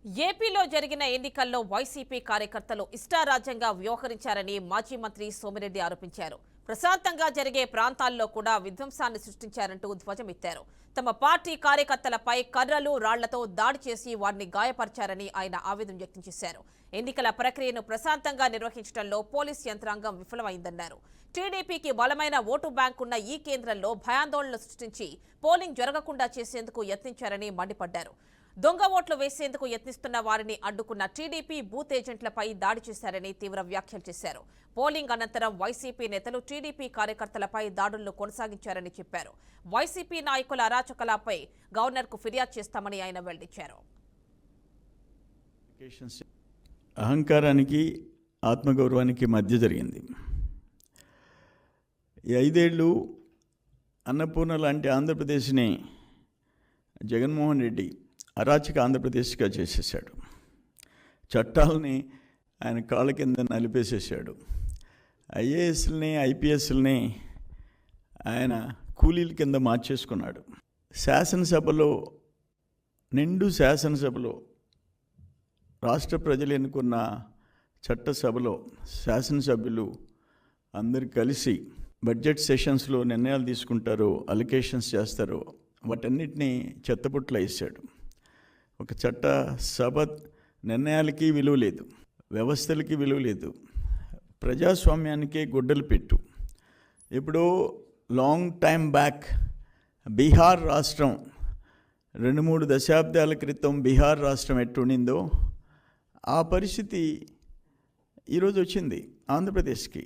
ఏపీలో జరిగిన ఎన్నికల్లో వైసీపీ కార్యకర్తలు ఇష్టారాజ్యంగా వ్యవహరించారని మాజీ మంత్రి సోమిరెడ్డి ఆరోపించారు. ప్రశాంతంగా జరిగే ప్రాంతాల్లో కూడా విధ్వంసాన్ని సృష్టించారంటూ ధ్వజమెత్తారు. తమ పార్టీ కార్యకర్తలపై కర్రలు, రాళ్లతో దాడి చేసి వారిని గాయపరిచారని ఆయన ఆవేదన వ్యక్తం చేశారు. ఎన్నికల ప్రక్రియను ప్రశాంతంగా నిర్వహించడంలో పోలీస్ యంత్రాంగం విఫలమైందన్నారు. టీడీపీకి బలమైన ఓటు బ్యాంకున్న ఈ కేంద్రంలో భయాందోళనలు సృష్టించి పోలింగ్ జరగకుండా చేసేందుకు యత్నించారని మండిపడ్డారు. దొంగ ఓట్లు వేసేందుకు యత్నిస్తున్న వారిని అడ్డుకున్న టీడీపీ బూత్ ఏజెంట్లపై దాడి చేశారని తీవ్ర వ్యాఖ్యలు చేశారు. పోలింగ్ అనంతరం వైసీపీ నేతలు టీడీపీ కార్యకర్తలపై దాడులను కొనసాగించారని చెప్పారు. వైసీపీ నాయకుల అరాచకాలపై గవర్నర్కు ఫిర్యాదు చేస్తామని ఆయన వెల్లడించారు. అహంకారానికి ఆత్మగౌరవానికి మధ్య జరిగింది. ఈ 5 ఏళ్ళు అన్నపూర్ణ లాంటి ఆంధ్రప్రదేశ్ని జగన్మోహన్ రెడ్డి అరాచక ఆంధ్రప్రదేశ్గా చేసేసాడు. చట్టాలని ఆయన కాళ్ళ కింద నలిపేసేసాడు. ఐఏఎస్లని, ఐపీఎస్లని ఆయన కూలీల కింద మార్చేసుకున్నాడు. నిండు శాసనసభలో రాష్ట్ర ప్రజలు ఎన్నుకున్న చట్టసభలో శాసనసభ్యులు అందరు కలిసి బడ్జెట్ సెషన్స్లో నిర్ణయాలు తీసుకుంటారు, అలొకేషన్స్ చేస్తారు. వాటన్నిటినీ చెత్తపుట్ల వేసాడు. ఒక చట్ట సభ నిర్ణయాలకి విలువ లేదు, వ్యవస్థలకి విలువ లేదు, ప్రజాస్వామ్యానికే గుడ్డలు పెట్టు. ఇప్పుడు లాంగ్ టైం బ్యాక్ బీహార్ రాష్ట్రం 2-3 దశాబ్దాల క్రితం బీహార్ రాష్ట్రం ఎట్టుండిందో ఆ పరిస్థితి ఈరోజు వచ్చింది ఆంధ్రప్రదేశ్కి.